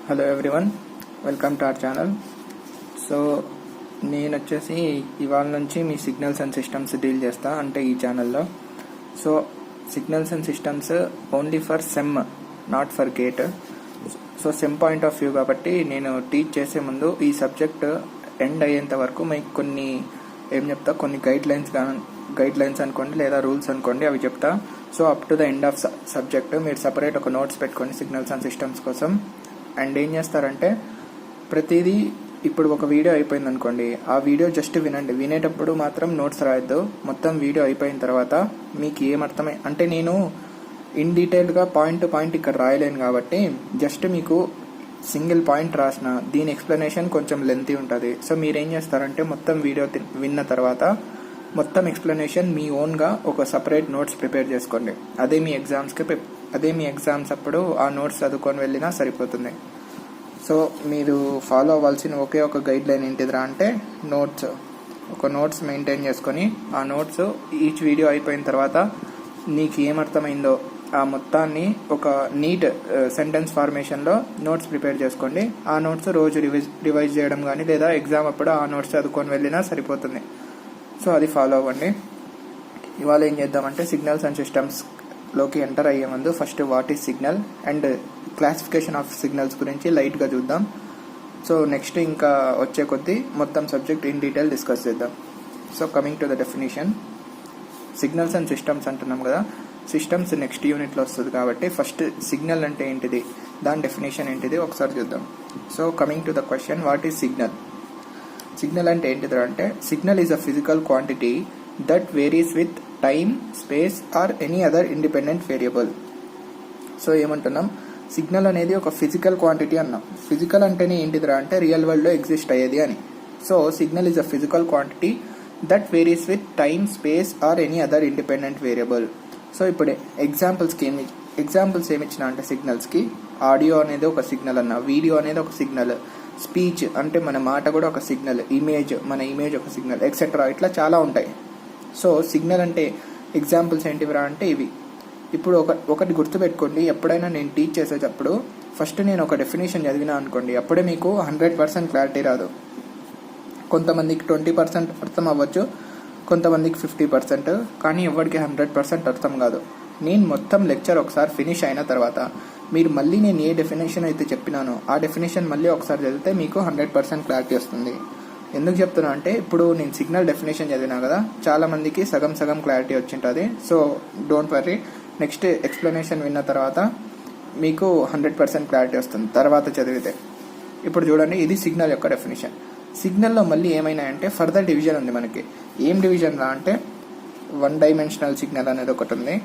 Hello everyone, welcome to our channel. So నేను వచ్చేసి ఇవాళ నుంచి మీ సిగ్నల్స్ అండ్ సిస్టమ్స్ డీల్ చేస్తా అంటే ఈ ఛానల్లో. So signals and systems only for sem, not for gate. So sem point of view కాబట్టి నేను టీచ్ చేసే ముందు ఈ సబ్జెక్ట్ ఎండ్ అయ్యేంత వరకు మీకు కొన్ని కొన్ని గైడ్ లైన్స్ అనుకోండి లేదా రూల్స్ అనుకోండి, అవి చెప్తా. So up to the end of subject మీరు సపరేట్ ఒక నోట్స్ పెట్టుకోండి సిగ్నల్స్ అండ్ సిస్టమ్స్ కోసం. అండ్ ఏం చేస్తారంటే ప్రతిదీ ఇప్పుడు ఒక వీడియో అయిపోయింది అనుకోండి, ఆ వీడియో జస్ట్ వినండి. వినేటప్పుడు మాత్రం నోట్స్ రాయొద్దు. మొత్తం వీడియో అయిపోయిన తర్వాత మీకు ఏమర్థమై అంటే నేను ఇన్ డీటెయిల్గా పాయింట్ టు పాయింట్ ఇక్కడ రాయలేను కాబట్టి జస్ట్ మీకు సింగిల్ పాయింట్ రాసిన దీని ఎక్స్ప్లెనేషన్ కొంచెం లెంతీ ఉంటుంది. సో మీరేం చేస్తారంటే మొత్తం వీడియో విన్న తర్వాత మొత్తం ఎక్స్ప్లెనేషన్ మీ ఓన్గా ఒక సపరేట్ నోట్స్ ప్రిపేర్ చేసుకోండి. అదే మీ ఎగ్జామ్స్ అప్పుడు ఆ నోట్స్ చదువుకొని వెళ్ళినా సరిపోతుంది. సో మీరు ఫాలో అవ్వాల్సిన ఒకే ఒక గైడ్ లైన్ ఏంటిదిరా అంటే నోట్స్ మెయింటైన్ చేసుకొని ఆ నోట్స్ ఈచ్ వీడియో అయిపోయిన తర్వాత నీకు ఏమర్థమైందో ఆ మొత్తాన్ని ఒక నీట్ సెంటెన్స్ ఫార్మేషన్లో నోట్స్ ప్రిపేర్ చేసుకోండి. ఆ నోట్స్ రోజు రివైజ్ చేయడం కానీ లేదా ఎగ్జామ్ అప్పుడు ఆ నోట్స్ చదువుకొని వెళ్ళినా సరిపోతుంది. సో అది ఫాలో అవ్వండి. ఇవాళ ఏం చేద్దామంటే సిగ్నల్స్ అండ్ సిస్టమ్స్ లోకి ఎంటర్ అయ్యే ముందు first what is signal and classification of signals గురించి లైట్గా చూద్దాం. సో నెక్స్ట్ ఇంకా వచ్చే కొద్దీ మొత్తం సబ్జెక్ట్ ఇన్ డీటెయిల్ డిస్కస్ చేద్దాం. So coming to the definition, signals and systems అంటున్నాం కదా, సిస్టమ్స్ నెక్స్ట్ యూనిట్లో వస్తుంది కాబట్టి ఫస్ట్ సిగ్నల్ అంటే ఏంటిది, దాని డెఫినేషన్ ఏంటిది ఒకసారి చూద్దాం. So coming to the question, what is signal? Signal అంటే ఏంటిది అంటే signal is a physical quantity that varies with time, space or any other independent variable. So ఏమంటున్నాం, సిగ్నల్ అనేది ఒక ఫిజికల్ క్వాంటిటీ అన్నాం. ఫిజికల్ అంటేనే ఏంటిదిరా అంటే రియల్ వరల్డ్లో ఎగ్జిస్ట్ అయ్యేది అని. So signal is a physical quantity that varies with time, space or any other independent variable. So ఇప్పుడు ఎగ్జాంపుల్స్ ఏమి ఇచ్చినా అంటే సిగ్నల్స్కి ఆడియో అనేది ఒక సిగ్నల్ అన్న, వీడియో అనేది ఒక సిగ్నల్, స్పీచ్ అంటే మన మాట కూడా ఒక సిగ్నల్, మన ఇమేజ్ ఒక సిగ్నల్, ఎక్సెట్రా ఇట్లా చాలా ఉంటాయి. సో సిగ్నల్ అంటే ఎగ్జాంపుల్స్ ఏంటివిరా అంటే ఇవి. ఇప్పుడు ఒకటి గుర్తుపెట్టుకోండి, ఎప్పుడైనా నేను టీచ్ చేసేటప్పుడు ఫస్ట్ నేను ఒక డెఫినేషన్ చదివినా అనుకోండి, అప్పుడే మీకు 100% క్లారిటీ రాదు. కొంతమందికి 20% అర్థం అవ్వచ్చు, కొంతమందికి 50%, కానీ ఎవరికి 100% అర్థం కాదు. నేను మొత్తం లెక్చర్ ఒకసారి ఫినిష్ అయిన తర్వాత మీరు మళ్ళీ నేను ఏ డెఫినేషన్ అయితే చెప్పినానో ఆ డెఫినేషన్ మళ్ళీ ఒకసారి చదివితే మీకు 100% క్లారిటీ వస్తుంది. ఎందుకు చెప్తున్నా అంటే ఇప్పుడు నేను సిగ్నల్ డెఫినేషన్ చదివినా కదా, చాలా మందికి సగం క్లారిటీ వచ్చింటుంది. So don't worry, next explanation విన్న తర్వాత మీకు 100% క్లారిటీ వస్తుంది తర్వాత చదివితే. ఇప్పుడు చూడండి, ఇది సిగ్నల్ యొక్క డెఫినేషన్. సిగ్నల్లో మళ్ళీ ఏమైనా అంటే ఫర్దర్ డివిజన్ ఉంది మనకి. ఏం డివిజన్ రా అంటే 1 డైమెన్షనల్ సిగ్నల్ అనేది ఒకటి ఉంది,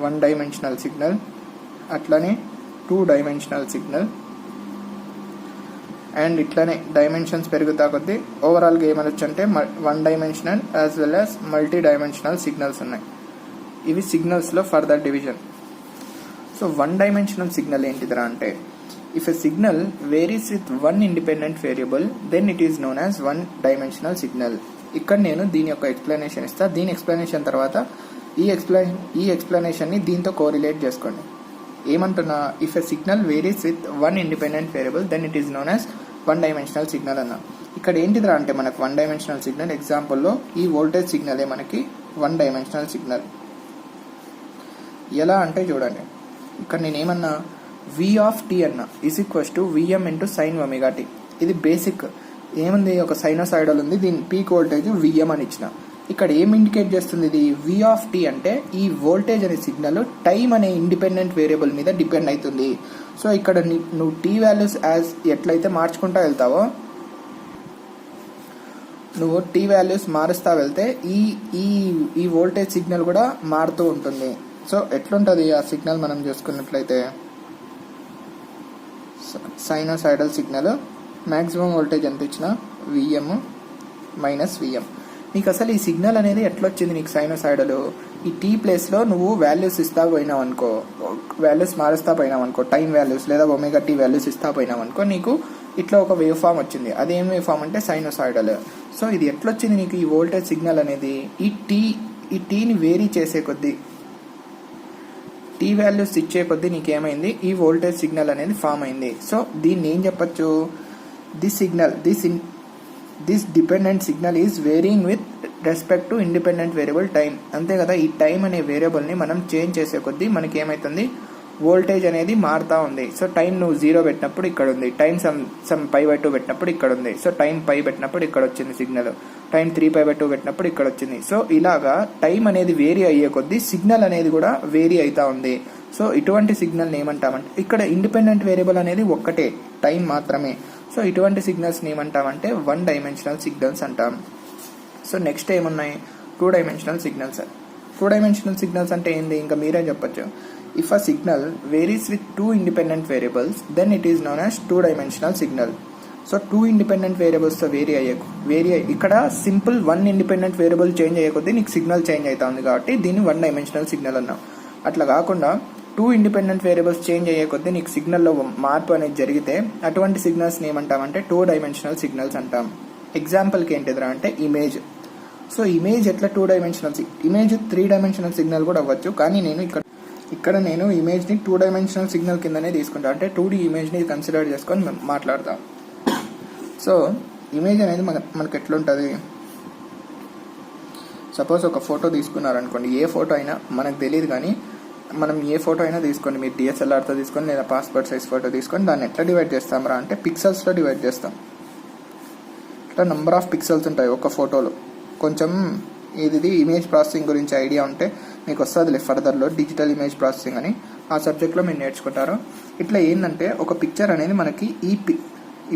1 డైమెన్షనల్ సిగ్నల్, అట్లనే 2 డైమెన్షనల్ సిగ్నల్, అండ్ ఇట్లనే డైమెన్షన్స్ పెరుగుతా కొద్దీ ఓవరాల్గా ఏమనొచ్చు అంటే 1 dimensional as well as multi dimensional signals ఉన్నాయి. ఇవి సిగ్నల్స్లో further division. So 1 dimensional signal ఏంటిదిరా అంటే if a signal varies with 1 independent variable then it is known as 1 dimensional signal. ఇక్కడ నేను దీని యొక్క ఎక్స్ప్లెనేషన్ ఇస్తా. దీని ఎక్స్ప్లెనేషన్ తర్వాత ఈ ఎక్స్ప్లెనేషన్ని దీంతో కోరిలేట్ చేసుకోండి. ఏమంటున్నా, if a signal varies with 1 independent variable then it is known as 1 dimensional signal అన్న. ఇక్కడ ఏంటిదిరా అంటే మనకు 1 డైమెన్షనల్ సిగ్నల్ ఎగ్జాంపుల్లో ఈ వోల్టేజ్ సిగ్నలే మనకి 1 డైమెన్షనల్ సిగ్నల్. ఎలా అంటే చూడండి, ఇక్కడ నేను ఏమన్నా v ఆఫ్ t అన్న is equals to Vm into sine omega t. ఇది బేసిక్. ఏముంది, ఒక సైనోసాయిడల్ ఉంది, దీని పీక్ వోల్టేజ్ Vm అని ఇచ్చిన. ఇక్కడ ఏం ఇండికేట్ చేస్తుంది, ఇది v ఆఫ్ t అంటే ఈ వోల్టేజ్ అనే సిగ్నల్ టైం అనే ఇండిపెండెంట్ వేరియబుల్ మీద డిపెండ్ అవుతుంది. సో ఇక్కడ నువ్వు t వాల్యూస్ యాజ్ ఎట్లయితే మార్చుకుంటా వెళ్తావో, నువ్వు t వాల్యూస్ మారుస్తా వెళ్తే ఈ వోల్టేజ్ సిగ్నల్ కూడా మారుతూ ఉంటుంది. సో ఎట్లుంటుంది ఆ సిగ్నల్ మనం చూసుకున్నట్లయితే, సైనోసాయిడల్ సిగ్నల్ మ్యాక్సిమం వోల్టేజ్ ఎంత ఇచ్చినా Vm మైనస్ Vm. నీకు అసలు ఈ సిగ్నల్ అనేది ఎట్లొచ్చింది, నీకు సైనోసాయిడల్ ఈ టీ ప్లేస్లో నువ్వు వాల్యూస్ ఇస్తా పోయినావు అనుకో, వాల్యూస్ మారుస్తా పోయినావు అనుకో, టైం వాల్యూస్ లేదా ఒమేగా టీ వాల్యూస్ ఇస్తా పోయినావు అనుకో, నీకు ఇట్లా ఒక వేవ్ ఫామ్ వచ్చింది. అదేం వేవ్ ఫామ్ అంటే సైనోసాయిడల్. సో ఇది ఎట్లొచ్చింది నీకు ఈ వోల్టేజ్ సిగ్నల్ అనేది, ఈ టీని వేరీ చేసే కొద్దీ టీ వాల్యూస్ ఇచ్చే కొద్దీ నీకేమైంది, ఈ వోల్టేజ్ సిగ్నల్ అనేది ఫామ్ అయింది. సో దీన్ని ఏం చెప్పచ్చు, this dependent signal is varying with respect to independent variable time. అంతే కదా, ఈ టైం అనే వేరియబుల్ని మనం చేంజ్ చేసే కొద్దీ మనకి ఏమవుతుంది, వోల్టేజ్ అనేది మారుతూ ఉంది. సో టైం నువ్వు 0 పెట్టినప్పుడు ఇక్కడ ఉంది, టైం సమ్ π/2 పెట్టినప్పుడు ఇక్కడ ఉంది. సో టైం π పెట్టినప్పుడు ఇక్కడ వచ్చింది సిగ్నల్, టైం 3π/2 పెట్టినప్పుడు ఇక్కడ వచ్చింది. సో ఇలాగా టైం అనేది వేరీ అయ్యే కొద్దీ సిగ్నల్ అనేది కూడా వేరీ అవుతా ఉంది. సో ఇటువంటి సిగ్నల్ని ఏమంటామంటే, ఇక్కడ ఇండిపెండెంట్ వేరియబుల్ అనేది ఒక్కటే, టైం మాత్రమే. సో ఇటువంటి సిగ్నల్స్ని ఏమంటామంటే 1 డైమెన్షనల్ సిగ్నల్స్ అంటాం. సో నెక్స్ట్ ఏమున్నాయి, 2 డైమెన్షనల్ సిగ్నల్స్. 2 డైమెన్షనల్ సిగ్నల్స్ అంటే ఏంది, ఇంకా మీరే చెప్పచ్చు. If a signal varies with 2 independent variables then it is known as 2 dimensional signal. So 2 independent వేరియబుల్స్తో ఇక్కడ సింపుల్ 1 ఇండిపెండెంట్ వేరియబుల్ చేంజ్ అయ్యే కొద్దీ నీకు సిగ్నల్ చేంజ్ అవుతా ఉంది కాబట్టి దీన్ని 1 డైమెన్షనల్ సిగ్నల్ అన్నాం. అట్లా కాకుండా 2 ఇండిపెండెంట్ వేరియబుల్స్ చేంజ్ అయ్యే కొద్దీ నీకు సిగ్నల్లో మార్పు అనేది జరిగితే అటువంటి సిగ్నల్స్ని ఏమంటామంటే 2 డైమెన్షనల్ సిగ్నల్స్ అంటాం. ఎగ్జాంపుల్కి ఏంటిదిరా అంటే ఇమేజ్. సో ఇమేజ్ ఎట్లా 2 డైమెన్షనల్, ఇమేజ్ 3 డైమెన్షనల్ సిగ్నల్ కూడా అవ్వచ్చు, కానీ నేను ఇక్కడ నేను ఇమేజ్ని 2 డైమెన్షనల్ సిగ్నల్ కిందనే తీసుకుంటా, అంటే 2D ఇమేజ్ని కన్సిడర్ చేసుకొని మాట్లాడతాం. సో ఇమేజ్ అనేది మనకు ఎట్లుంటుంది, సపోజ్ ఒక ఫోటో తీసుకున్నారనుకోండి, ఏ ఫోటో అయినా మనకు తెలియదు, కానీ మనం ఏ ఫోటో అయినా తీసుకోండి, మీరు DSLRతో తీసుకొని లేదా పాస్పోర్ట్ సైజ్ ఫోటో తీసుకొని దాన్ని ఎట్లా డివైడ్ చేస్తామరా అంటే పిక్సెల్స్లో డివైడ్ చేస్తాం. ఇట్లా నెంబర్ ఆఫ్ పిక్సెల్స్ ఉంటాయి ఒక ఫోటోలో. కొంచెం ఇది ఇమేజ్ ప్రాసెసింగ్ గురించి ఐడియా ఉంటే మీకు వస్తుంది ఫర్దర్లో, డిజిటల్ ఇమేజ్ ప్రాసెసింగ్ అని ఆ సబ్జెక్ట్లో మీరు నేర్చుకుంటారు. ఇట్లా ఏంటంటే ఒక పిక్చర్ అనేది మనకి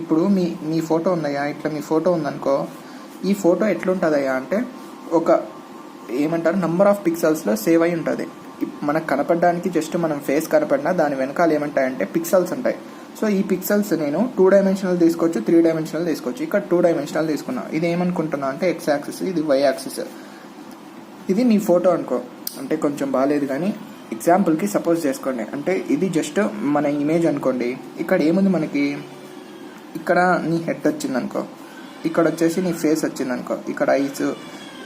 ఇప్పుడు మీ ఫోటో ఉందయ్యా, ఇట్లా మీ ఫోటో ఉందనుకో, ఈ ఫోటో ఎట్లుంటుందయ్యా అంటే ఒక ఏమంటారు నంబర్ ఆఫ్ పిక్సెల్స్లో సేవ్ అయి ఉంటుంది. మనకు కనపడడానికి జస్ట్ మనం ఫేస్ కనపడినా దాని వెనకాల ఏమంటాయంటే పిక్సెల్స్ ఉంటాయి. సో ఈ పిక్సెల్స్ నేను 2 డైమెన్షనల్ తీసుకోవచ్చు, 3 డైమెన్షనల్ తీసుకోవచ్చు. ఇక్కడ 2 డైమెన్షనల్ తీసుకున్నా. ఇది ఏమనుకుంటున్నా అంటే X యాక్సిస్, ఇది Y యాక్సిస్. ఇది నీ ఫోటో అనుకో, అంటే కొంచెం బాగాలేదు కానీ ఎగ్జాంపుల్కి సపోజ్ చేసుకోండి. అంటే ఇది జస్ట్ మన ఇమేజ్ అనుకోండి. ఇక్కడ ఏముంది మనకి, ఇక్కడ నీ హెడ్ వచ్చిందనుకో, ఇక్కడ వచ్చేసి నీ ఫేస్ వచ్చిందనుకో, ఇక్కడ ఐస్,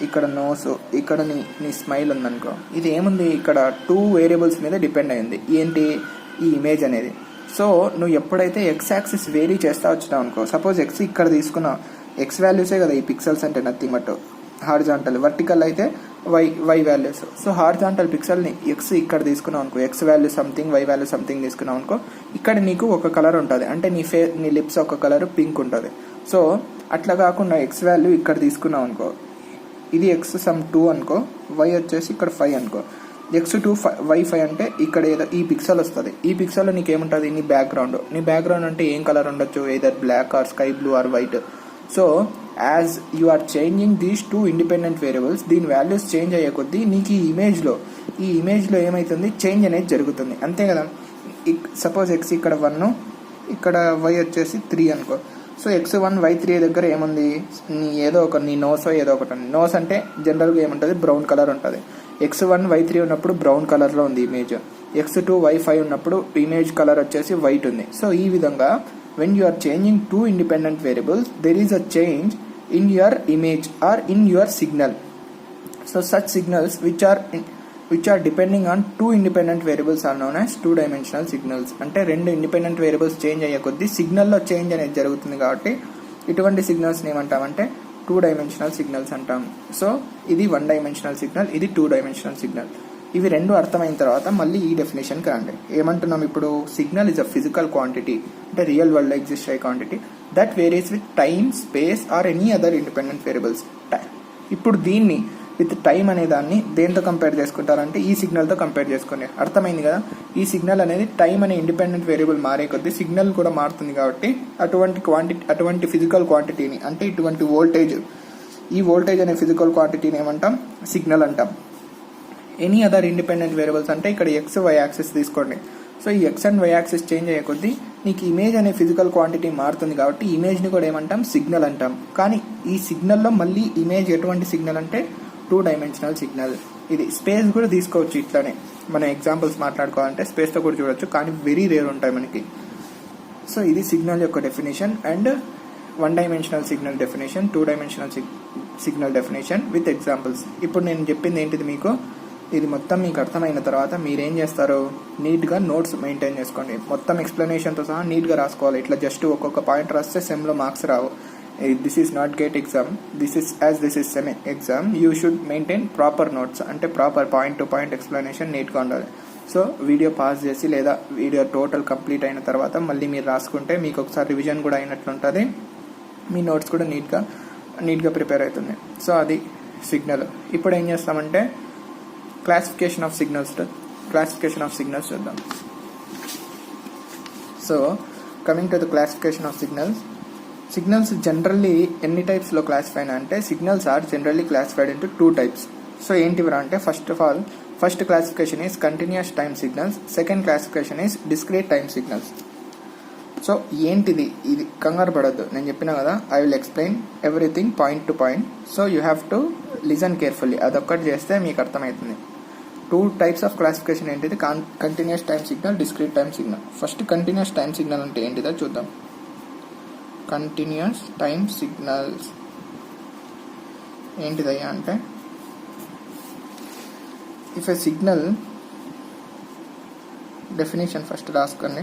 ఇక్కడ నోస్, ఇక్కడ నీ స్మైల్ ఉందనుకో. ఇది ఏముంది, ఇక్కడ 2 వేరియబుల్స్ మీద డిపెండ్ అయింది. ఏంటి, ఈ ఇమేజ్ అనేది. సో నువ్వు ఎప్పుడైతే X యాక్సిస్ వేరీ చేస్తా వచ్చినావు అనుకో, సపోజ్ X ఇక్కడ తీసుకున్నావు, X వాల్యూసే కదా ఈ పిక్సెల్స్ అంటే, నథింగ్ బట్ హారిజాంటల్. వర్టికల్ అయితే వై వాల్యూస్. సో హారిజాంటల్ పిక్సెల్ని X ఇక్కడ తీసుకున్నావు అనుకో, X value something, Y value something తీసుకున్నావు అనుకో, ఇక్కడ నీకు ఒక కలర్ ఉంటుంది, అంటే నీ లిప్స్ ఒక కలర్ పింక్ ఉంటుంది. సో అట్లా కాకుండా X వాల్యూ ఇక్కడ తీసుకున్నావు అనుకో, ఇది X సమ్ 2 అనుకో, Y వచ్చేసి ఇక్కడ 5 అనుకో. X2 Y 5 అంటే ఇక్కడ ఏదో ఈ పిక్సెల్ వస్తుంది. ఈ పిక్సెల్లో నీకు ఏముంటుంది, నీ బ్యాక్గ్రౌండ్ అంటే ఏం కలర్ ఉండొచ్చు, either black or sky blue or white. So as you are changing these 2 independent variables, దీని వాల్యూస్ చేంజ్ అయ్యే కొద్దీ నీకు ఈ ఇమేజ్లో ఏమవుతుంది, చేంజ్ అనేది జరుగుతుంది. అంతే కదా. సపోజ్ X ఇక్కడ 1, ఇక్కడ Y వచ్చేసి 3 అనుకో. సో X1 Y3 దగ్గర ఏముంది, నీ నోస్ ఏదో ఒకటి. నోస్ అంటే జనరల్గా ఏముంటుంది, బ్రౌన్ కలర్ ఉంటుంది. X1 Y3 ఉన్నప్పుడు బ్రౌన్ కలర్లో ఉంది ఇమేజ్. X2 Y5 ఉన్నప్పుడు ఇమేజ్ కలర్ వచ్చేసి వైట్ ఉంది. సో ఈ విధంగా when you are changing 2 independent variables, there is a change in your image or in your signal. So such signals which are depending on 2 independent variables are known as 2 dimensional signals. అంటే 2 independent variables change అయ్యే కొద్దీ సిగ్నల్లో change అనేది జరుగుతుంది కాబట్టి ఇటువంటి సిగ్నల్స్ని ఏమంటామంటే 2 dimensional signals అంటాం. So ఇది 1 డైమెన్షనల్ సిగ్నల్, ఇది 2 డైమెన్షనల్ సిగ్నల్. ఇవి రెండు అర్థమైన తర్వాత మళ్ళీ ఈ డెఫినేషన్కి రండి. ఏమంటున్నాం ఇప్పుడు, signal is a physical quantity, అంటే రియల్ వరల్డ్లో ఎగ్జిస్ట్ అయ్యే quantity that varies with time, space or any other independent variables. ఇప్పుడు దీన్ని విత్ టైం అనే దాన్ని దేంతో కంపేర్ చేసుకుంటారంటే ఈ సిగ్నల్తో కంపేర్ చేసుకోండి. అర్థమైంది కదా. ఈ సిగ్నల్ అనేది టైం అనే ఇండిపెండెంట్ వేరియబుల్ మారే కొద్దీ సిగ్నల్ కూడా మారుతుంది కాబట్టి అటువంటి ఫిజికల్ క్వాంటిటీని, అంటే ఇటువంటి వోల్టేజ్, ఈ వోల్టేజ్ అనే ఫిజికల్ క్వాంటిటీని ఏమంటాం, సిగ్నల్ అంటాం. ఎనీ అదర్ ఇండిపెండెంట్ వేరియబుల్స్ అంటే ఇక్కడ X Y యాక్సిస్ తీసుకోండి. సో ఈ X and Y axis change అయ్యే కొద్దీ నీకు ఇమేజ్ అనే ఫిజికల్ క్వాంటిటీ మారుతుంది కాబట్టి ఇమేజ్ని కూడా ఏమంటాం, సిగ్నల్ అంటాం. కానీ ఈ సిగ్నల్లో మళ్ళీ ఇమేజ్ ఎటువంటి సిగ్నల్ అంటే 2 డైమెన్షనల్ సిగ్నల్. ఇది స్పేస్ కూడా తీసుకోవచ్చు. ఇట్లానే మనం ఎగ్జాంపుల్స్ మాట్లాడుకోవాలంటే స్పేస్తో కూడా చూడొచ్చు, కానీ వెరీ రేర్ ఉంటాయి మనకి. సో ఇది సిగ్నల్ యొక్క definition and 1 dimensional signal definition, 2 dimensional signal definition with examples. ఇప్పుడు నేను చెప్పింది ఏంటిది మీకు, ఇది మొత్తం మీకు అర్థమైన తర్వాత మీరేం చేస్తారు, నీట్గా నోట్స్ మెయింటైన్ చేసుకోండి. మొత్తం ఎక్స్ప్లెనేషన్తో సహా నీట్గా రాసుకోవాలి. ఇట్లా జస్ట్ ఒక్కొక్క పాయింట్ రాస్తే సెమ్లో మార్క్స్ రావు. This is not GATE exam, this is sem exam. You should maintain proper notes, అంటే proper point to point explanation నీట్గా ఉండాలి. సో వీడియో పాస్ చేసి లేదా వీడియో టోటల్ కంప్లీట్ అయిన తర్వాత మళ్ళీ మీరు రాసుకుంటే మీకు ఒకసారి రివిజన్ కూడా అయినట్లుంటుంది, మీ నోట్స్ కూడా నీట్గా ప్రిపేర్ అవుతుంది. సో అది సిగ్నల్. ఇప్పుడు ఏం చేస్తామంటే క్లాసిఫికేషన్ ఆఫ్ సిగ్నల్స్ చూద్దాం. So coming to the classification of signals generally ఎన్ని టైప్స్లో క్లాసిఫై అంటే signals are generally classified into 2 types. So ఏంటివరా అంటే first classification is continuous time signals, second classification is discrete time signals. So ఏంటిది, ఇది కంగారు పడద్దు, నేను చెప్పినా కదా, I will explain everything point to point. So you have to listen carefully. అదొక్కటి చేస్తే మీకు అర్థమవుతుంది. 2 types ఆఫ్ క్లాసిఫికేషన్ ఏంటిది, continuous time signal, discrete time signal. First continuous time signal అంటే ఏంటిదో చూద్దాం. కంటిన్యూస్ టైమ్ సిగ్నల్స్ ఏంటిదయ్యా అంటే, if a signal definition first రాసుకోండి.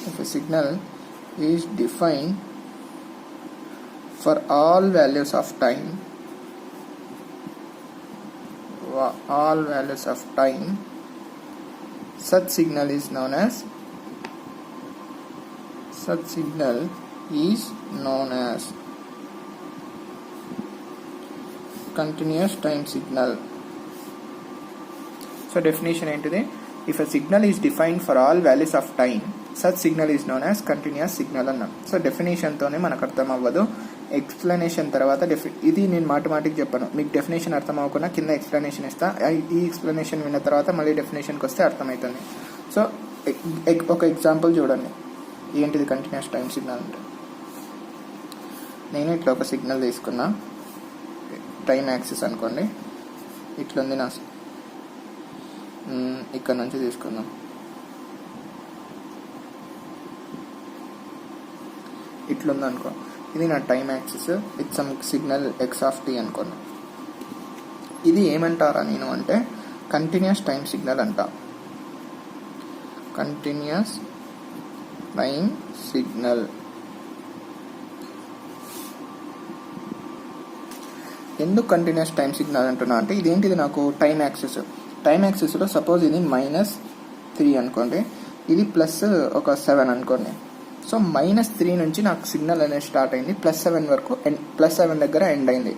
If a signal is defined for all values of time, such signal is known as continuous time signal. So definition ఏంటిది, if a signal is defined for all values of time, such signal is known as continuous signal అన్నాం. So definition తోనే మనకు అర్థం అవ్వదు, explanation తర్వాత ఇది నేను మాటికి చెప్పాను. మీకు డెఫినేషన్ అర్థం అవ్వకుండా కింద ఎక్స్ప్లెనేషన్ ఇస్తా, ఈ ఎక్స్ప్లెనేషన్ విన్న తర్వాత మళ్ళీ డెఫినేషన్కి వస్తే అర్థమవుతుంది. సో ఒక ఎగ్జాంపుల్ చూడండి, ఏంటిది కంటిన్యూస్ టైం సిగ్నల్ అంటే. నేను ఇట్లా ఒక సిగ్నల్ తీసుకున్నా, టైం యాక్సిస్ అనుకోండి, ఇట్లుంది నా, ఇక్కడ నుంచి తీసుకుందాం, ఇట్లుంది అనుకో, ఇది నా time axis with some signal x(t) అనుకోండి. ఇది ఏమంటారా నేను అంటే కంటిన్యూస్ టైం సిగ్నల్ అంట. Continuous time signal. ఎందుకు కంటిన్యూస్ టైం సిగ్నల్ అంటున్నా అంటే, ఇదేంటిది నాకు టైం యాక్సిస్లో సపోజ్ ఇది -3 అనుకోండి, ఇది ప్లస్ ఒక 7 అనుకోండి. సో -3 నుంచి నాకు సిగ్నల్ అనేది స్టార్ట్ అయింది, +7 వరకు, +7 దగ్గర ఎండ్ అయింది.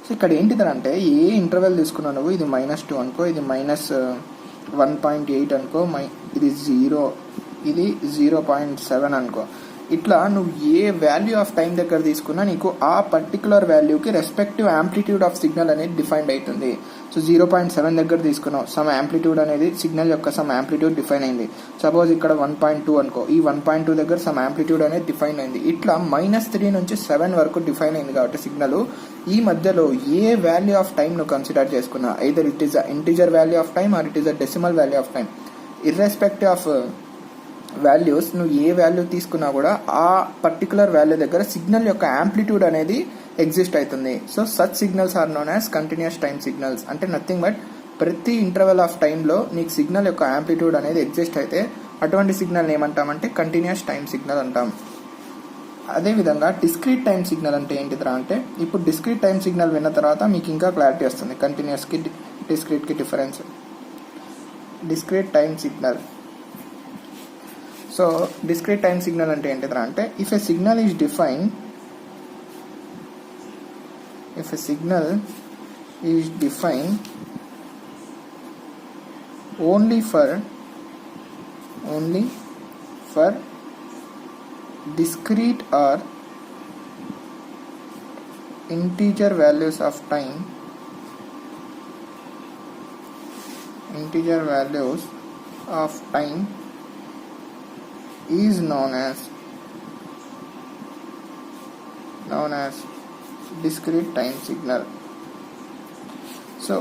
సో ఇక్కడ ఏంటిదంటే ఏ ఇంటర్వెల్ తీసుకున్నావు నువ్వు, ఇది -2 అనుకో, ఇది -1.8 అనుకో, ఇది 0, ఇది 0.7 అనుకో. ఇట్లా నువ్వు ఏ వాల్యూ ఆఫ్ టైం దగ్గర తీసుకున్నా నీకు ఆ పర్టికులర్ వాల్యూకి రెస్పెక్టివ్ యాంప్లిట్యూడ్ ఆఫ్ సిగ్నల్ అనేది డిఫైన్డ్ అవుతుంది. సో 0.7 దగ్గర తీసుకున్నావు, సమ్ యాంప్లిట్యూడ్ అనేది సిగ్నల్ యొక్క సమ్ యాంప్లిట్యూడ్ డిఫైన్ అయింది. సపోజ్ ఇక్కడ 1.2 అనుకో, ఈ 1.2 దగ్గర సమ్ యాంప్లిట్యూడ్ అనేది డిఫైన్ అయింది. ఇట్లా -3 నుంచి 7 వరకు డిఫైన్ అయింది కాబట్టి సిగ్నల్, ఈ మధ్యలో ఏ వాల్యూ ఆఫ్ టైం నువ్వు కన్సిడర్ చేసుకున్నా, either it is a integer value of time or it is a decimal value of time, irrespective of values నువ్వు ఏ వాల్యూ తీసుకున్నా కూడా ఆ పర్టికులర్ వాల్యూ దగ్గర సిగ్నల్ యొక్క యాంప్లిట్యూడ్ అనేది ఎగ్జిస్ట్ అవుతుంది. So such signals are known as continuous time signals. అంటే నథింగ్ బట్ ప్రతి ఇంటర్వెల్ ఆఫ్ టైంలో నీకు సిగ్నల్ యొక్క యాంప్లిట్యూడ్ అనేది ఎగ్జిస్ట్ అయితే అటువంటి సిగ్నల్ ఏమంటామంటే కంటిన్యూస్ టైమ్ సిగ్నల్ అంటాం. అదేవిధంగా డిస్క్రీట్ టైమ్ సిగ్నల్ అంటే ఏంటిదిరా అంటే, ఇప్పుడు డిస్క్రీట్ టైమ్ సిగ్నల్ విన్న తర్వాత మీకు ఇంకా క్లారిటీ వస్తుంది కంటిన్యూస్కి డిస్క్రీట్కి difference. Discrete time signal. So discrete time signal అంటే ఏంటిదిరా అంటే, if a signal is defined only for discrete or integer values of time, is known as discrete time signal. So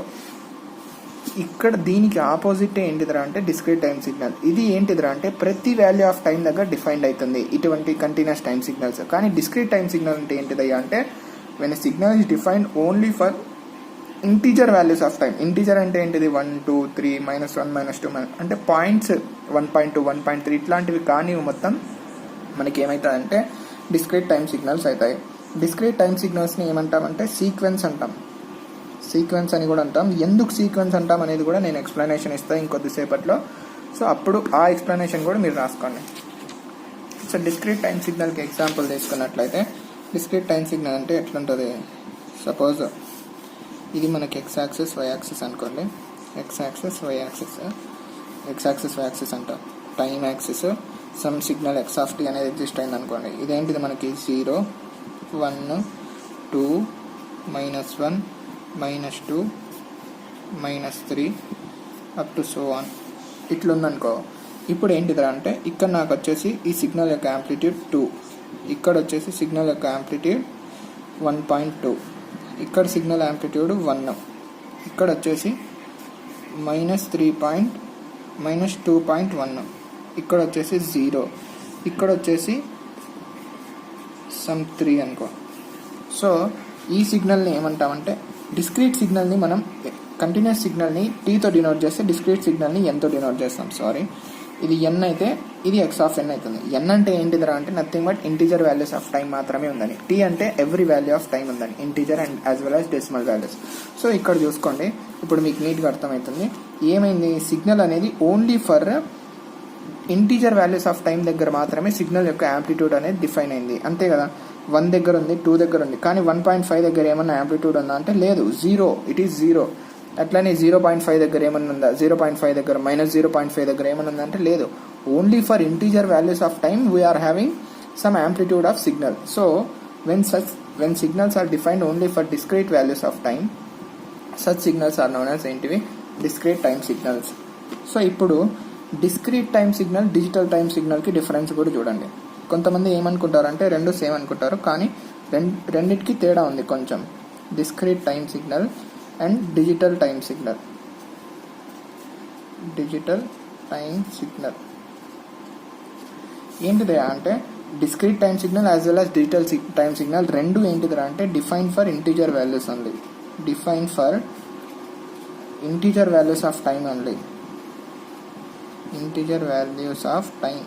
ఇక్కడ దీనికి ఆపోజిట్ ఏంటిదిరా అంటే డిస్క్రీట్ టైం సిగ్నల్. ఇది ఏంటిదిరా అంటే ప్రతి వాల్యూ ఆఫ్ టైం దగ్గర డిఫైన్డ్ అవుతుంది ఇటువంటి కంటిన్యూస్ టైం సిగ్నల్స్. కానీ డిస్క్రీట్ టైం సిగ్నల్ అంటే ఏంటిదయ్యా అంటే, when signal is defined only for integer values of time. Integer అంటే ఏంటిది 1 2 3 -1 -2 అంటే పాయింట్స్ 1.2 1.3 ఇట్లాంటివి కానీ మొత్తం మనకి ఏమవుతుందంటే డిస్క్రీట్ టైం సిగ్నల్స్ అవుతాయి. డిస్క్రీట్ టైం సిగ్నల్స్ని ఏమంటామంటే సీక్వెన్స్ అంటాం. సీక్వెన్స్ అని కూడా అంటాం. ఎందుకు సీక్వెన్స్ అంటాం అనేది కూడా నేను ఎక్స్ప్లెనేషన్ ఇస్తాను ఇంకొద్దిసేపట్లో. సో అప్పుడు ఆ ఎక్స్ప్లెనేషన్ కూడా మీరు రాసుకోండి. సో డిస్క్రీట్ టైం సిగ్నల్కి ఎగ్జాంపుల్ తీసుకున్నట్లయితే డిస్క్రీట్ టైం సిగ్నల్ అంటే ఎట్లుంటుంది, సపోజ్ ఇది మనకి ఎక్స్ యాక్సిస్ వై యాక్సిస్ అనుకోండి. X axis Y axis, X axis Y axis అంటాం. Time axis some signal X of T అనేది ఎగ్జిస్ట్ అయింది అనుకోండి. ఇదేంటిది మనకి 0 1 2 -1 -2 -3 అప్ టు సో ఆన్ ఇట్లుందనుకో. ఇప్పుడు ఏంటిదిరా అంటే ఇక్కడ నాకు వచ్చేసి ఈ సిగ్నల్ యొక్క యాంప్లిట్యూడ్ 2, ఇక్కడ వచ్చేసి సిగ్నల్ యొక్క యాంప్లిట్యూడ్ 1.2, ఇక్కడ సిగ్నల్ యాంప్లిట్యూడ్ 1, ఇక్కడ వచ్చేసి -2.1, ఇక్కడ వచ్చేసి 0, ఇక్కడ వచ్చేసి సమ్ 3 అనుకో. సో ఈ సిగ్నల్ని ఏమంటామంటే డిస్క్రీట్ సిగ్నల్ని మనం కంటిన్యూస్ సిగ్నల్ని టీతో డినోట్ చేస్తే డిస్క్రీట్ సిగ్నల్ని ఎన్తో డినోట్ చేస్తాం. సారీ, ఇది ఎన్ అయితే ఇది ఎక్స్ ఆఫ్ ఎన్ అవుతుంది. ఎన్ అంటే ఏంటిదిరా అంటే nothing but integer values of time మాత్రమే ఉందని. టీ అంటే ఎవ్రీ వాల్యూ ఆఫ్ టైం ఉందని, integer and as well as decimal values. So ఇక్కడ చూసుకోండి, ఇప్పుడు మీకు నీట్గా అర్థమవుతుంది ఏమైంది. సిగ్నల్ అనేది only for integer values of time దగ్గర మాత్రమే సిగ్నల్ యొక్క యాంప్లిట్యూడ్ అనేది డిఫైన్ అయింది, అంతే కదా. 1 దగ్గర ఉంది, 2 దగ్గర ఉంది, కానీ 1.5 దగ్గర ఏమన్నా యాంప్లిట్యూడ్ ఉందా అంటే లేదు, 0, ఇట్ ఈస్ 0. అట్లానే 0.5 దగ్గర ఏమన్నా ఉందా, 0.5 దగ్గర -0.5 దగ్గర ఏమన్నా ఉందా అంటే లేదు. Only for integer values of time we are having some amplitude of signal. So when signals are defined only for discrete values of time, such signals are known as ఏంటివి discrete time signals. సో ఇప్పుడు discrete time signal digital time సిగ్నల్కి difference కూడా చూడండి. కొంతమంది ఏమనుకుంటారు అంటే రెండు same అనుకుంటారు, కానీ రెండింటికి తేడా ఉంది కొంచెం. Discrete time signal and digital time signal. Digital time signal ఏంటిదా అంటే discrete time signal as well as digital time signal రెండు ఏంటిదిరా అంటే define for integer values only. Define for integer values of time only. Integer values of time.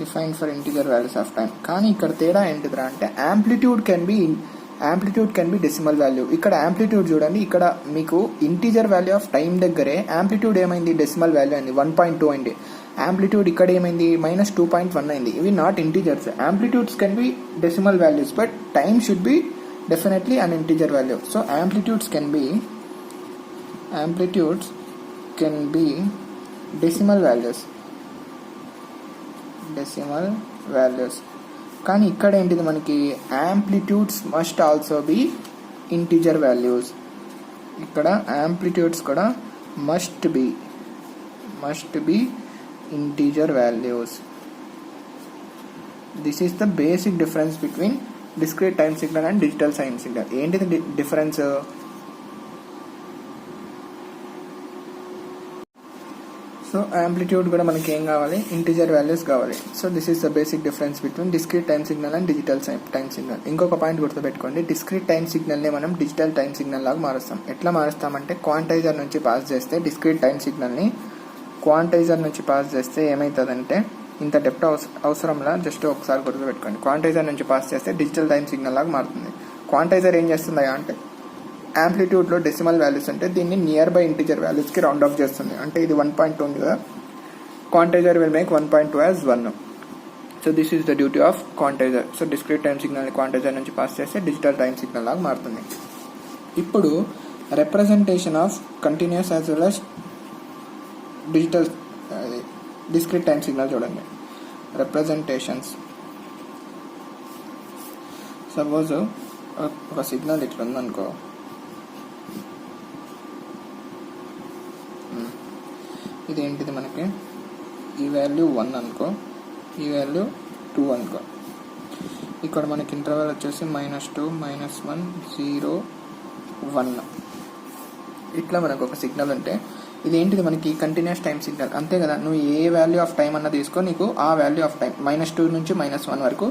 Define for integer values of time. కానీ ఇక్కడ తేడా ఏంటిదిరా అంటే amplitude can be decimal value. ఇక్కడ amplitude చూడండి, ఇక్కడ మీకు ఇంటీజర్ వాల్యూ ఆఫ్ టైం దగ్గరే యాంప్లిట్యూడ్ ఏమైంది డెసిమల్ వాల్యూ అయింది, 1.2 అయింది. యాంప్లిట్యూడ్ ఇక్కడ ఏమైంది -2.1 అయింది. ఇవి not integers. Amplitudes can be decimal values but time should be definitely an integer value. So amplitudes can be decimal values. కానీ ఇక్కడ ఏంటిది మనకి amplitudes must also be integer values. ఇక్కడ యాంప్లిట్యూడ్స్ కూడా must be integer values. This is the basic difference between discrete time signal and digital time signal. ఏంటిది difference? So amplitude కూడా మనకి ఏం కావాలి, ఇంటీజర్ వాల్యూస్ కావాలి. So this is the basic difference between discrete time signal and digital time signal. ఇంకొక point గుర్తుపెట్టుకోండి, discrete time సిగ్నల్ని మనం digital time signal లాగా మారుస్తాం. ఎట్లా మారుస్తామంటే క్వాంటైజర్ నుంచి పాస్ చేస్తే డిస్క్రీట్ టైం సిగ్నల్ని క్వాంటైజర్ నుంచి పాస్ చేస్తే ఏమవుతుందంటే ఇంత డెప్త్ అవసరంలా, జస్ట్ ఒకసారి గుర్తుపెట్టుకోండి. క్వాంటైజర్ నుంచి పాస్ చేస్తే డిజిటల్ టైం సిగ్నల్ లాగా మారుతుంది. క్వాంటైజర్ ఏం చేస్తుంది అంటే యాంప్లిట్యూడ్లో డెసిమల్ వాల్యూస్ అంటే దీన్ని నియర్ బై ఇంటీజర్ వాల్యూస్కి రౌండ్ ఆఫ్ చేస్తుంది. అంటే ఇది 1.2 ఉంది కదా, quantizer will make 1.2 as 1. So this is the duty of quantizer. So discrete time సిగ్నల్ని క్వాంటైజర్ నుంచి పాస్ చేస్తే డిజిటల్ టైం సిగ్నల్ లాగా మారుతుంది. ఇప్పుడు representation of continuous as well as digital discrete time signal చూడండి. రిప్రజెంటేషన్స్, సపోజ్ ఒక signal ఇట్లా ఉందనుకో, ఇదేంటిది మనకి ఈ వాల్యూ 1 అనుకో, ఈ వాల్యూ 2 అనుకో. ఇక్కడ మనకి ఇంటర్వెల్ వచ్చేసి -2 -1 0 1. ఇట్లా మనకు ఒక సిగ్నల్ ఉంటే ఇదేంటిది మనకి కంటిన్యూస్ టైం సిగ్నల్, అంతే కదా. నువ్వు ఏ వాల్యూ ఆఫ్ టైం అన్న తీసుకో, నీకు ఆ వాల్యూ ఆఫ్ టైం -2 నుంచి -1 వరకు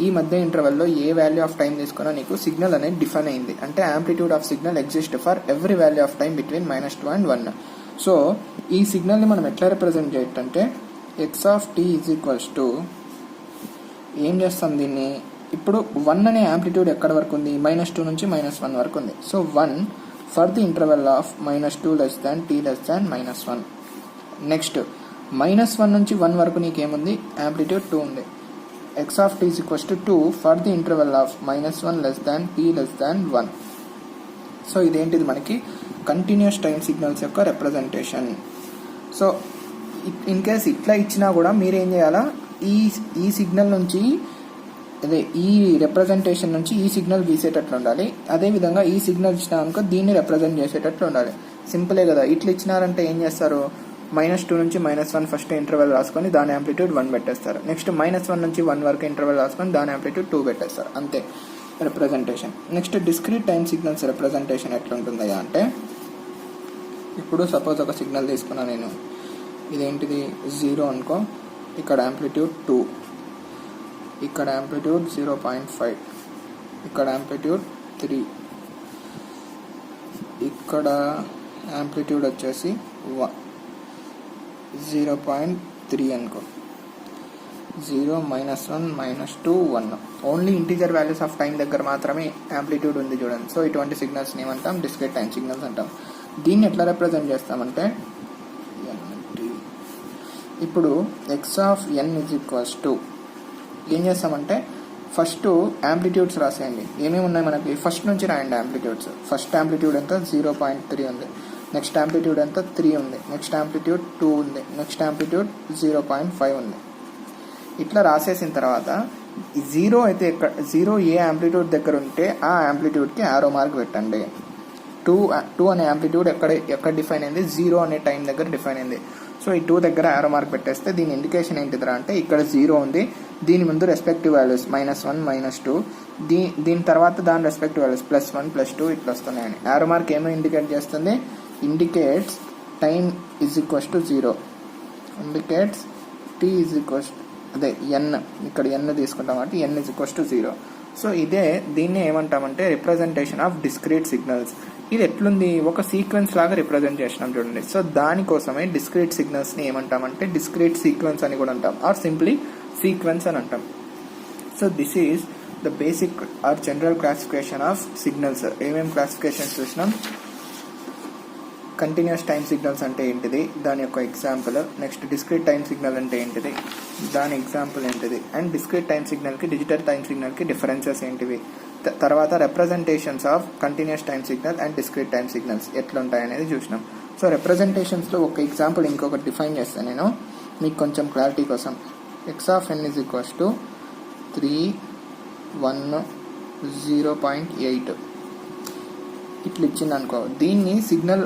ఈ మధ్య ఇంటర్వెల్లో ఏ వాల్యూ ఆఫ్ టైం తీసుకున్నా నీకు సిగ్నల్ అనేది డిఫైన్ అయింది. అంటే amplitude of signal exist for every value of time between -2 and 1. So ఈ సిగ్నల్ని మనం ఎట్లా రిప్రజెంట్ చేయొచ్చంటే x of t is equals to ఏం చేస్తాం దీన్ని, ఇప్పుడు 1 అనే యాంప్లిట్యూడ్ ఎక్కడ వరకు ఉంది, -2 నుంచి -1 వరకు ఉంది. So 1 for the interval of -2 less than t less than -1. Next -1 నుంచి 1 వరకు నీకేముంది, యాంప్లిట్యూడ్ 2 ఉంది. X of t is equals to 2 for the interval of -1 less than t less than 1. So ఇదేంటిది మనకి కంటిన్యూస్ టైం సిగ్నల్స్ యొక్క representation. So in case ఇట్లా ఇచ్చినా కూడా మీరేం చేయాలా, ఈ సిగ్నల్ నుంచి అదే ఈ రిప్రజెంటేషన్ నుంచి ఈ సిగ్నల్ గీసేటట్లు ఉండాలి. అదేవిధంగా ఈ సిగ్నల్ ఇచ్చినాక దీన్ని రిప్రజెంట్ చేసేటట్లు ఉండాలి. సింపులే కదా. ఇట్లా ఇచ్చినారంటే ఏం చేస్తారు, -2 నుంచి -1 ఫస్ట్ ఇంటర్వెల్ రాసుకొని దాని యాంప్లిట్యూడ్ 1 పెట్టేస్తారు. నెక్స్ట్ -1 నుంచి 1 వరకు ఇంటర్వెల్ రాసుకొని దాని యాంప్లిట్యూడ్ 2 పెట్టేస్తారు. అంతే representation. Next discrete time signals representation ఎట్లుంటుందా అంటే, ఇప్పుడు సపోజ్ ఒక సిగ్నల్ తీసుకున్నా నేను, ఇదేంటిది 0 అనుకో, ఇక్కడ యాంప్లిట్యూడ్ 2, ఇక్కడ యాంప్లిట్యూడ్ 0.5, ఇక్కడ యాంప్లిట్యూడ్ 3, ఇక్కడ యాంప్లిట్యూడ్ వచ్చేసి 0.3 అనుకో. 0, -1, -2, 1. Only integer values of time దగ్గర మాత్రమే యాంప్లిట్యూడ్ ఉంది చూడండి. సో ఇటువంటి సిగ్నల్స్ని ఏమంటాం, డిస్క్రీట్ టైం సిగ్నల్స్ అంటాం. దీన్ని ఎట్లా రిప్రజెంట్ చేస్తామంటే, ఇప్పుడు x of n is equals to ఏం చేస్తామంటే, ఫస్ట్ యాంప్లిట్యూడ్స్ రాసేయండి. ఏమేమి ఉన్నాయి మనకి, ఫస్ట్ నుంచి రాయండి యాంప్లిట్యూడ్స్. ఫస్ట్ యాంప్లిట్యూడ్ ఎంత 0.3 ఉంది, నెక్స్ట్ యాంప్లిట్యూడ్ ఎంత 3 ఉంది, నెక్స్ట్ యాంప్లిట్యూడ్ 2 ఉంది, నెక్స్ట్ యాంప్లిట్యూడ్ 0.5 ఉంది. ఇట్లా రాసేసిన తర్వాత 0 అయితే 0 ఏ యాంప్లిట్యూడ్ దగ్గర ఉంటే ఆ యాంప్లిట్యూడ్కి ఆరో మార్క్ పెట్టండి. 2 అనే యాంప్లిట్యూడ్ ఎక్కడ డిఫైన్ అయింది, 0 అనే టైం దగ్గర డిఫైన్ అయింది. సో ఈ 2 దగ్గర ఆరో మార్క్ పెట్టేస్తే దీని ఇండికేషన్ ఏంటిదిరా అంటే, ఇక్కడ 0 ఉంది, దీని ముందు రెస్పెక్టివ్ వాల్యూస్ -1, -2, దీని తర్వాత దాని రెస్పెక్టివ్ వాల్యూస్ +1, +2 ఇట్లా వస్తున్నాయని. ఆరో మార్క్ ఏమో ఇండికేట్ చేస్తుంది, indicates time is equals to 0, indicates t is equals అదే n, ఇక్కడ n తీసుకుంటాం కాబట్టి n is equals to 0. So దీన్ని ఏమంటామంటే రిప్రజెంటేషన్ ఆఫ్ డిస్క్రీట్ సిగ్నల్స్. ఇది ఎట్లుంది, ఒక సీక్వెన్స్ లాగా రిప్రజెంట్ చేసినాం చూడండి. సో దానికోసమే డిస్క్రీట్ సిగ్నల్స్ని ఏమంటామంటే డిస్క్రీట్ సీక్వెన్స్ అని కూడా అంటాం, ఆర్ సింప్లీ సీక్వెన్స్ అని అంటాం. So this is the basic or general classification of signals. ఏమేమి క్లాసిఫికేషన్స్ చూసినాం, కంటిన్యూస్ టైం సిగ్నల్స్ అంటే ఏంటిది, దాని యొక్క example, next discrete time signal అంటే ఏంటిది, దాని ఎగ్జాంపుల్ ఏంటిది, అండ్ డిస్క్రీట్ టైం సిగ్నల్కి డిజిటల్ టైం సిగ్నల్కి డిఫరెన్సెస్ ఏంటివి, తర్వాత representations of continuous time signal and discrete time signals ఎట్లుంటాయి అనేది చూసినాం. సో రిప్రజెంటేషన్స్లో ఒక ఎగ్జాంపుల్ ఇంకొకటి డిఫైన్ చేస్తాను నేను మీకు కొంచెం క్లారిటీ కోసం. X of n is equals to 3, 1, 0.8 ఇట్లా ఇచ్చింది అనుకో. దీన్ని సిగ్నల్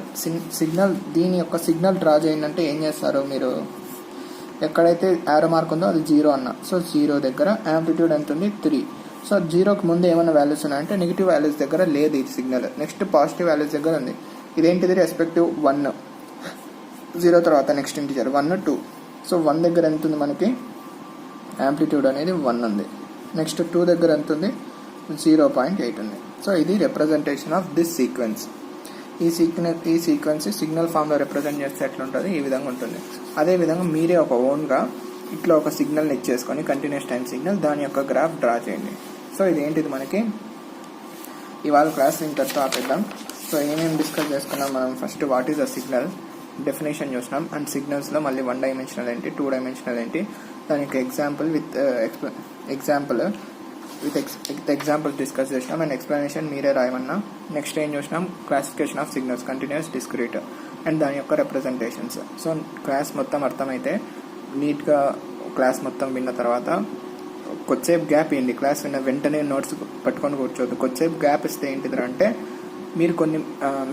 దీని యొక్క సిగ్నల్ డ్రా చేయండి అంటే ఏం చేస్తారు మీరు, ఎక్కడైతే ఆరో మార్క్ ఉందో అది 0 అన్న. సో 0 దగ్గర యాంప్లిట్యూడ్ ఎంత ఉంది 3. సో 0కి ముందు ఏమైనా వాల్యూస్ ఉన్నాయంటే నెగిటివ్ వాల్యూస్ దగ్గర లేదు ఇది సిగ్నల్. నెక్స్ట్ పాజిటివ్ వాల్యూస్ దగ్గర ఉంది. ఇదేంటిది రెస్పెక్టివ్ 1, 0 తర్వాత నెక్స్ట్ ఇంటిజర్ 1, 2. సో 1 దగ్గర ఎంత ఉంది మనకి, యాంప్లిట్యూడ్ అనేది 1 ఉంది. నెక్స్ట్ 2 దగ్గర ఎంత ఉంది, 0.8 ఉంది. సో ఇది రిప్రజెంటేషన్ ఆఫ్ దిస్ సీక్వెన్స్. ఈ సీక్వెన్స్ సిగ్నల్ ఫామ్లో రిప్రజెంట్ చేస్తే ఎట్లుంటుంది, ఈ విధంగా ఉంటుంది. అదేవిధంగా మీరే ఒక ఓన్గా ఇట్లా ఒక సిగ్నల్ని ఇచ్చేసుకొని కంటిన్యూస్ టైం సిగ్నల్ దాని యొక్క గ్రాఫ్ డ్రా చేయండి. సో ఇదేంటిది మనకి ఇవాళ క్లాస్ ఇంతటితో ఆపేద్దాం. సో ఏమేమి డిస్కస్ చేసుకున్నాం మనం, first what is a signal definition చూసినాం, అండ్ సిగ్నల్స్లో మళ్ళీ 1 డైమెన్షనల్ ఏంటి, 2 డైమెన్షనల్ ఏంటి, దాని యొక్క ఎగ్జాంపుల్ విత్ ఎగ్జాంపుల్స్ డిస్కస్ చేసినాం, అండ్ ఎక్స్ప్లెనేషన్ మీరే రాయమన్నా. నెక్స్ట్ ఏం చూసినాం, classification of signals continuous, discrete, and దాని యొక్క రిప్రజెంటేషన్స్. సో క్లాస్ మొత్తం అర్థమైతే నీట్గా క్లాస్ మొత్తం విన్న తర్వాత కొద్దిసేపు గ్యాప్ ఇవ్వండి. క్లాస్ విన్న వెంటనే నోట్స్ పట్టుకొని కూర్చోద్దు. కొద్దిసేపు గ్యాప్ ఇస్తే ఏంటిది అంటే మీరు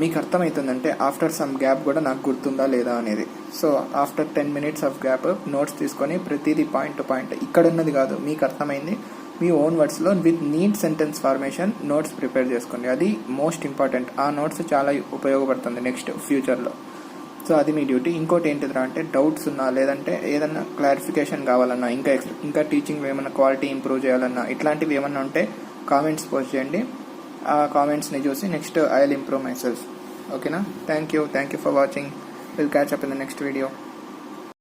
మీకు అర్థమవుతుందంటే ఆఫ్టర్ సమ్ గ్యాప్ కూడా నాకు గుర్తుందా లేదా అనేది. So after 10 minutes of gap notes తీసుకొని ప్రతిదీ పాయింట్ టు పాయింట్ ఇక్కడ ఉన్నది కాదు మీకు అర్థమైంది మీ ఓన్ వర్డ్స్లో with neat sentence formation notes prepare చేసుకోండి. అది మోస్ట్ ఇంపార్టెంట్. ఆ నోట్స్ చాలా ఉపయోగపడుతుంది నెక్స్ట్ ఫ్యూచర్లో. సో అది మీ డ్యూటీ. ఇంకోటి ఏంటిదిరా అంటే డౌట్స్ ఉన్నా లేదంటే ఏదన్నా క్లారిఫికేషన్ కావాలన్నా ఇంకా టీచింగ్ ఏమన్నా క్వాలిటీ ఇంప్రూవ్ చేయాలన్నా ఇట్లాంటివి ఏమన్నా ఉంటే కామెంట్స్ పోస్ట్ చేయండి. ఆ కామెంట్స్ని చూసి next I will improve myself. ఓకేనా? Thank you for watching. Will catch up in the next video.